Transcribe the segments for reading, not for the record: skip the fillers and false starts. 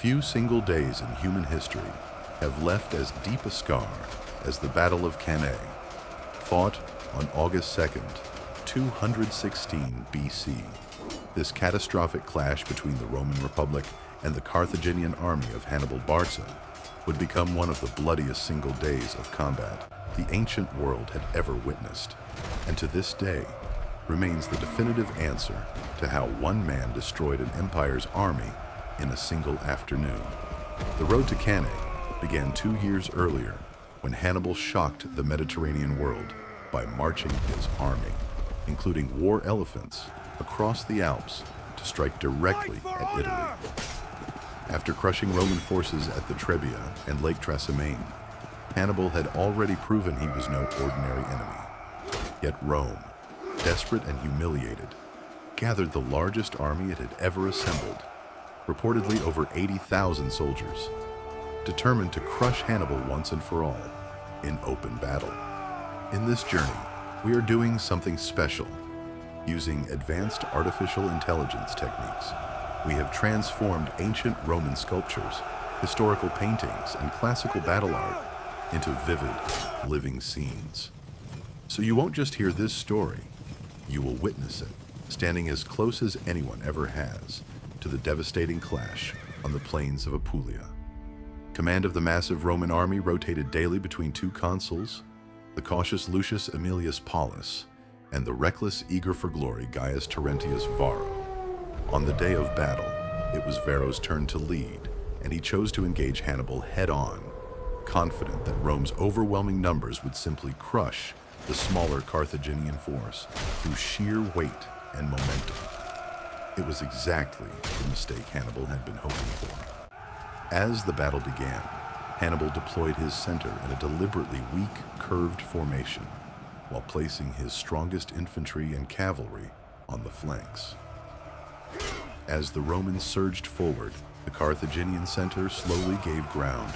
Few single days in human history have left as deep a scar as the Battle of Cannae, fought on August 2nd, 216 BC. This catastrophic clash between the Roman Republic and the Carthaginian army of Hannibal Barca would become one of the bloodiest single days of combat the ancient world had ever witnessed, and to this day remains the definitive answer to how one man destroyed an empire's army in a single afternoon. The road to Cannae began 2 years earlier when Hannibal shocked the Mediterranean world by marching his army, including war elephants, across the Alps to strike directly at Italy. After crushing Roman forces at the Trebia and Lake Trasimene, Hannibal had already proven he was no ordinary enemy. Yet Rome, desperate and humiliated, gathered the largest army it had ever assembled, reportedly over 80,000 soldiers, determined to crush Hannibal once and for all in open battle. In this journey, we are doing something special. Using advanced artificial intelligence techniques, we have transformed ancient Roman sculptures, historical paintings, and classical battle art into vivid, living scenes. So you won't just hear this story, you will witness it, standing as close as anyone ever has to the devastating clash on the plains of Apulia. Command of the massive Roman army rotated daily between two consuls, the cautious Lucius Aemilius Paullus and the reckless, eager for glory Gaius Terentius Varro. On the day of battle, it was Varro's turn to lead, and he chose to engage Hannibal head-on, confident that Rome's overwhelming numbers would simply crush the smaller Carthaginian force through sheer weight and momentum. It was exactly the mistake Hannibal had been hoping for. As the battle began, Hannibal deployed his center in a deliberately weak, curved formation, while placing his strongest infantry and cavalry on the flanks. As the Romans surged forward, the Carthaginian center slowly gave ground,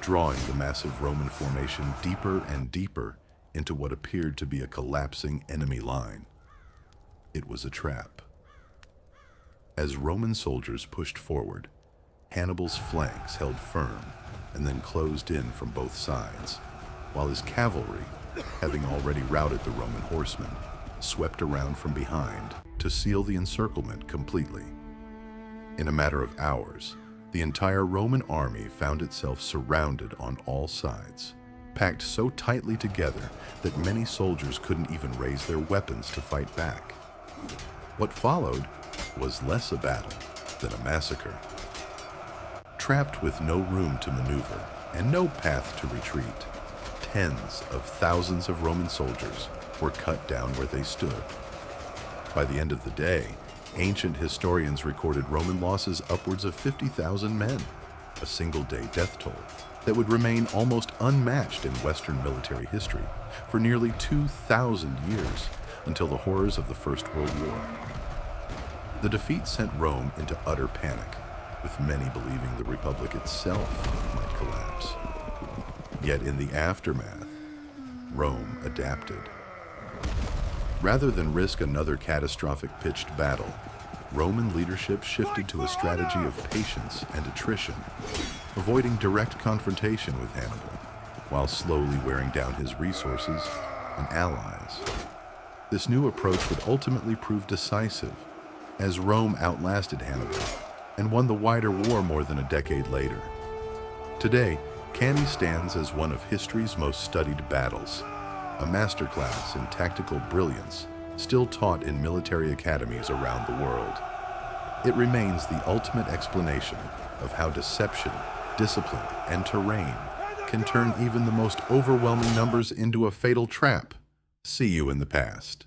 drawing the massive Roman formation deeper and deeper into what appeared to be a collapsing enemy line. It was a trap. As Roman soldiers pushed forward, Hannibal's flanks held firm and then closed in from both sides, while his cavalry, having already routed the Roman horsemen, swept around from behind to seal the encirclement completely. In a matter of hours, the entire Roman army found itself surrounded on all sides, packed so tightly together that many soldiers couldn't even raise their weapons to fight back. What followed was less a battle than a massacre. Trapped with no room to maneuver and no path to retreat, tens of thousands of Roman soldiers were cut down where they stood. By the end of the day, ancient historians recorded Roman losses upwards of 50,000 men, a single-day death toll that would remain almost unmatched in Western military history for nearly 2,000 years, until the horrors of the First World War. The defeat sent Rome into utter panic, with many believing the Republic itself might collapse. Yet in the aftermath, Rome adapted. Rather than risk another catastrophic pitched battle, Roman leadership shifted to a strategy of patience and attrition, avoiding direct confrontation with Hannibal, while slowly wearing down his resources and allies. This new approach would ultimately prove decisive, as Rome outlasted Hannibal and won the wider war more than a decade later. Today, Cannae stands as one of history's most studied battles, a masterclass in tactical brilliance still taught in military academies around the world. It remains the ultimate explanation of how deception, discipline, and terrain can turn even the most overwhelming numbers into a fatal trap. See you in the past.